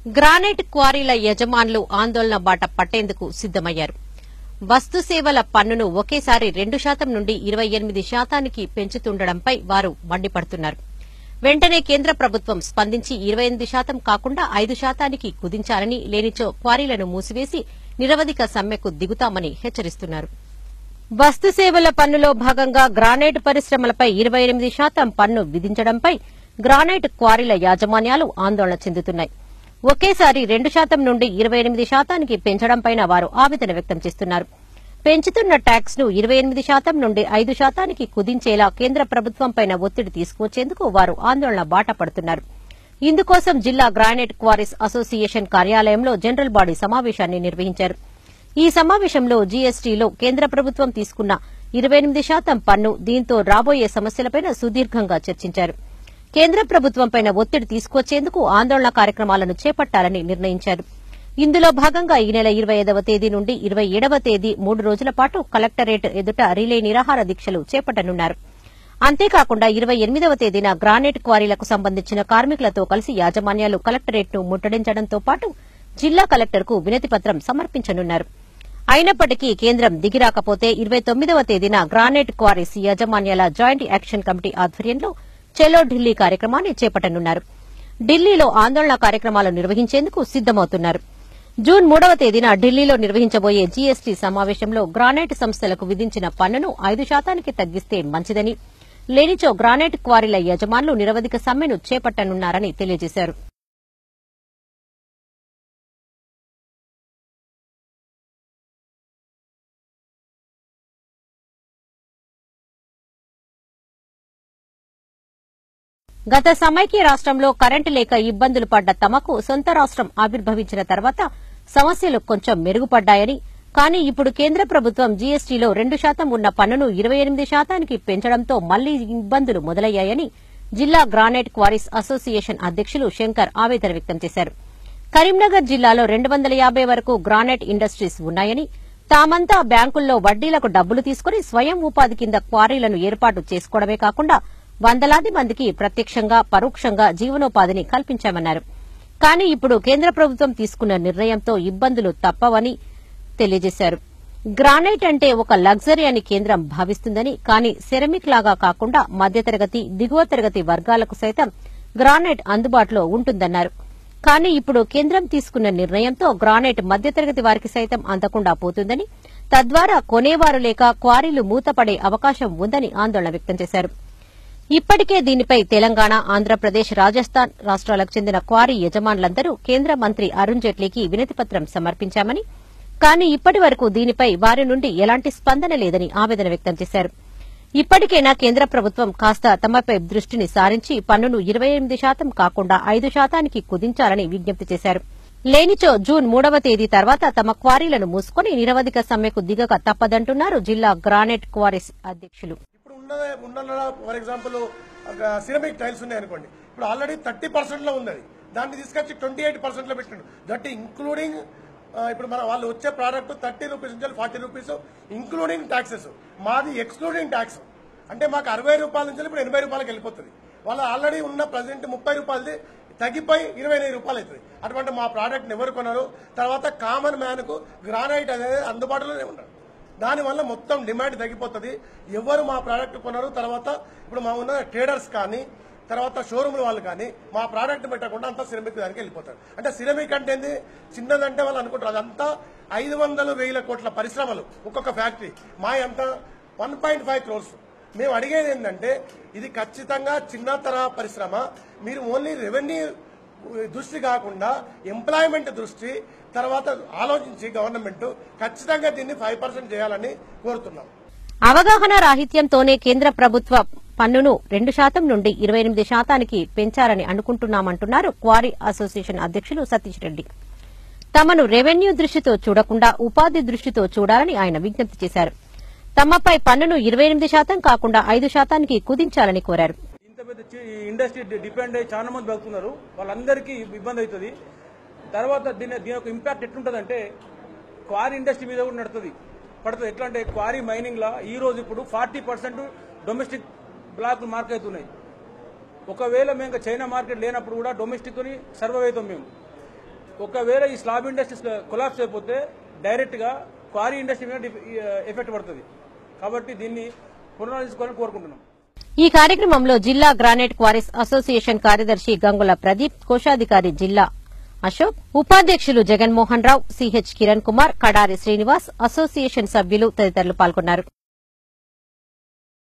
Granite క్వారీల యజమానులు ఆందోళన బాట పట్టేందుకు సిద్దమయ్యారు. వస్తు సేవల పన్నును ఒకేసారి 2% నుండి 28% పెంచుతుండటంపై వారు మండిపడుతున్నారు. వెంటనే కేంద్ర ప్రభుత్వం స్పందించి 28% కాకుండా 5% కుదించాలని, లేనిచో క్వారీలను మూసివేసి నిరవధిక సమ్మెకు దిగుతామని హెచ్చరిస్తున్నారు. వస్తు సేవల పన్నులో భాగంగా గ్రానైట్ పరిశ్రమలపై 28% పన్ను విధించడంపై గ్రానైట్ క్వారీల యాజమాన్యాలు ఆందోళన చెందుతున్నాయి. ఒకేసారి 2% నుండి 28% పెంచడంపై వారు ఆవేదన వ్యక్తం చేస్తున్నారు. పెంచుతున్న ట్యాక్స్ ను 28% నుండి 5% కుదించేలా కేంద్ర ప్రభుత్వంపై ఒత్తిడి తీసుకువచ్చేందుకు వారు ఆందోళన బాట పడుతున్నారు. ఇందుకోసం జిల్లా గ్రానైట్ క్వారీస్ అసోసియేషన్ కార్యాలయంలో జనరల్ బాడీ సమావేశాన్ని నిర్వహించారు. ఈ సమావేశంలో జీఎస్టీలో కేంద్ర ప్రభుత్వం తీసుకున్న 28% పన్ను, దీంతో రాబోయే సమస్యలపై సుదీర్ఘంగా చర్చించారు. కేంద్ర ప్రభుత్వంపై ఒత్తిడి తీసుకొచ్చేందుకు ఆందోళన కార్యక్రమాలను చేపట్టాలని నిర్ణయించారు. ఇందులో భాగంగా ఈ నెల 25వ తేదీ నుండి 27వ తేదీ 3 రోజుల పాటు కలెక్టరేట్ ఎదుట రిలే నిరాహార దీక్షలు చేపట్టనున్నారు. అంతేకాకుండా 28వ తేదీన గ్రానైట్ క్వారీలకు సంబంధించిన కార్మికులతో కలిసి యాజమాన్యాలు కలెక్టరేట్ను ముట్టడించడంతో పాటు జిల్లా కలెక్టర్కు వినతిపత్రం సమర్పించనున్నారు. అయినప్పటికీ కేంద్రం దిగిరాకపోతే 29వ తేదీన గ్రానైట్ క్వారీస్ యాజమాన్యాల జాయింట్ యాక్షన్ కమిటీ ఆధ్వర్యంలో చలో ఢిల్లీ కార్యక్రమాన్ని చేపట్టనున్నారు. ఢిల్లీలో ఆందోళన కార్యక్రమాలు నిర్వహించేందుకు సిద్దమవుతున్నారు. జూన్ 3వ తేదీన ఢిల్లీలో నిర్వహించబోయే జీఎస్టీ సమావేశంలో గ్రానైట్ సంస్థలకు విధించిన పన్నును 5% తగ్గిస్తే మంచిదని, లేనిచో గ్రానైట్ క్వారీల యజమానులు నిరవధిక సమ్మెను చేపట్టనున్నారని తెలియజేశారు. గత సమైక్య రాష్ట్రంలో కరెంటు లేక ఇబ్బందులు పడ్డ తమకు సొంత రాష్ట్రం ఆవిర్భవించిన తర్వాత సమస్యలు కొంచెం మెరుగుపడ్డాయని, కానీ ఇప్పుడు కేంద్ర ప్రభుత్వం జీఎస్టీలో 2% ఉన్న పన్నును 28% పెంచడంతో మళ్లీ ఇబ్బందులు మొదలయ్యాయని జిల్లా గ్రానైట్ క్వారీస్ అసోసియేషన్ అధ్యకులు శంకర్ ఆవేదన వ్యక్తం చేశారు. కరీంనగర్ జిల్లాలో 250 వరకు గ్రానైట్ ఇండస్ట్రీస్ ఉన్నాయని, తామంతా బ్యాంకుల్లో వడ్డీలకు డబ్బులు తీసుకుని స్వయం ఉపాధి కింద క్వారీలను ఏర్పాటు చేసుకోవడమే కాకుండా వందలాది మందికి ప్రత్యక్షంగా పరోక్షంగా జీవనోపాధిని కల్పించామన్నారు. కానీ ఇప్పుడు కేంద్ర ప్రభుత్వం తీసుకున్న నిర్ణయంతో ఇబ్బందులు తప్పవని తెలియజేశారు. గ్రానైట్ అంటే ఒక లగ్జరీ అని కేంద్రం భావిస్తుందని, కానీ సెరమిక్ లాగా కాకుండా మధ్యతరగతి, దిగువ తరగతి వర్గాలకు సైతం గ్రానైట్ అందుబాటులో ఉంటుందన్నారు. కానీ ఇప్పుడు కేంద్రం తీసుకున్న నిర్ణయంతో గ్రానైట్ మధ్యతరగతి వారికి సైతం అందకుండా పోతుందని, తద్వారా కొనేవారు లేక క్వారీలు మూతపడే అవకాశం ఉందని ఆందోళన వ్యక్తం చేశారు. ఇప్పటికే దీనిపై తెలంగాణ, ఆంధ్రప్రదేశ్, రాజస్థాన్ రాష్ట్రాలకు చెందిన క్వారీ యజమానులందరూ కేంద్ర మంత్రి అరుణ్ జైట్లీకి వినతిపత్రం సమర్పించామని, కానీ ఇప్పటి వరకు దీనిపై వారి నుండి ఎలాంటి స్పందన లేదని ఆవేదన వ్యక్తం చేశారు. ఇప్పటికైనా కేంద్ర ప్రభుత్వం కాస్త తమపై దృష్టిని సారించి పన్నును 28% కాకుండా 5% కుదించాలని విజ్ఞప్తి చేశారు. లేనిచో జూన్ 3వ తేదీ తర్వాత తమ క్వారీలను మూసుకుని నిరవధిక సమ్మెకు దిగక తప్పదంటున్నారు జిల్లా గ్రానైట్ క్వారీస్ అధ్యకులు. ఫర్ ఎగ్జాంపుల్ సిరమిక్ టైల్స్ ఉన్నాయనుకోండి, ఇప్పుడు ఆల్రెడీ 30% లో ఉంది, దాన్ని తీసుకొచ్చి 28% లో పెట్టిండు. దట్ ఇంక్లూడింగ్ ఇప్పుడు మన వాళ్ళు వచ్చే ప్రోడక్ట్ 30 రూపీస్ నుంచి 40 రూపీస్ ఇంక్లూడింగ్ ట్యాక్సెస్. మాది ఎక్స్క్లూడింగ్ ట్యాక్స్. అంటే మాకు 60 రూపాయల నుంచి ఇప్పుడు 80 రూపాయలకు వెళ్ళిపోతుంది. వాళ్ళు ఆల్రెడీ ఉన్న ప్రజెంట్ 30 రూపాయలది తగ్గిపోయి 29 రూపాయలు అవుతుంది. అటువంటి మా ప్రోడక్ట్ ఎవరు కొన్నారు? తర్వాత కామన్ మ్యాన్ కు గ్రానైట్ అనేది అందుబాటులోనే ఉండదు. దానివల్ల మొత్తం డిమాండ్ తగ్గిపోతుంది. ఎవరు మా ప్రోడక్ట్ కొన్నారు? తర్వాత ఇప్పుడు మా ఉన్న ట్రేడర్స్ కానీ, తర్వాత షోరూమ్ల వాళ్ళు కానీ మా ప్రోడక్ట్ పెట్టకుండా అంతా సిరమిక్ దానికి వెళ్ళిపోతారు. అంటే సిరమిక్ అంటే ఏంది? చిన్నదంటే వాళ్ళు అనుకుంటారు. అదంతా 500,000 కోట్ల పరిశ్రమలు, ఒక్కొక్క ఫ్యాక్టరీ. మా అంతా 1.5 crores. మేము అడిగేది ఏంటంటే ఇది ఖచ్చితంగా చిన్న తరహా పరిశ్రమ. మీరు ఓన్లీ రెవెన్యూ దృష్టి కాకుండా ఎంప్లాయ్మెంట్ దృష్టి తర్వాత ఆలోచించి గవర్నమెంట్ ఖచ్చితంగా దీన్ని 5% చేయాలని కోరుతున్నాం. అవగాహన రాహిత్యంతోనే కేంద్ర ప్రభుత్వ పన్నును 2% నుండి 28% పెంచారని అనుకుంటున్నామంటున్నారు క్వారీ అసోసియేషన్ అధ్యకులు సతీష్ రెడ్డి. తమను రెవెన్యూ దృష్టితో చూడకుండా ఉపాధి దృష్టితో చూడాలని ఆయన విజ్ఞప్తి చేశారు. తమపై పన్నును 28% కాకుండా 5% కుదించాలని కోరారు. ఇంత పెద్ద ఇండస్ట్రీ డిపెండ్ అయ్యి చాలా మంది బతుకున్నారు, వాళ్ళందరికీ ఇబ్బంది అవుతుంది. తర్వాత దీని యొక్క ఇంపాక్ట్ ఎట్లుంటుందంటే క్వారీ ఇండస్ట్రీ మీద కూడా పడుతుంది. ఎట్లా అంటే క్వారీ మైనింగ్ లా ఈ రోజు ఇప్పుడు 40% డొమెస్టిక్ బ్లాక్ మార్క్ అవుతున్నాయి. ఒకవేళ మేము చైనా మార్కెట్ లేనప్పుడు కూడా డొమెస్టిక్ ని సర్వైవ్ అవుతాం మేము. ఒకవేళ ఈ స్లాబ్ ఇండస్ట్రీస్ కొలాప్స్ అయిపోతే డైరెక్ట్ గా క్వారీ ఇండస్ట్రీ మీద ఎఫెక్ట్ పడుతుంది. కాబట్టి దీన్ని పునరాలోచించుకోవాలని కోరుకుంటున్నాం. ఈ కార్యక్రమంలో జిల్లా గ్రానైట్ క్వారీస్ అసోసియేషన్ కార్యదర్శి గంగుల ప్రదీప్, కోశాధికారి జిల్లా అశోక్, ఉపాధ్యకులు జగన్మోహన్ రావు, సిహెచ్ కిరణ్ కుమార్, కడారి శ్రీనివాస్, అసోసియేషన్ సభ్యులు తదితరులు పాల్గొన్నారు.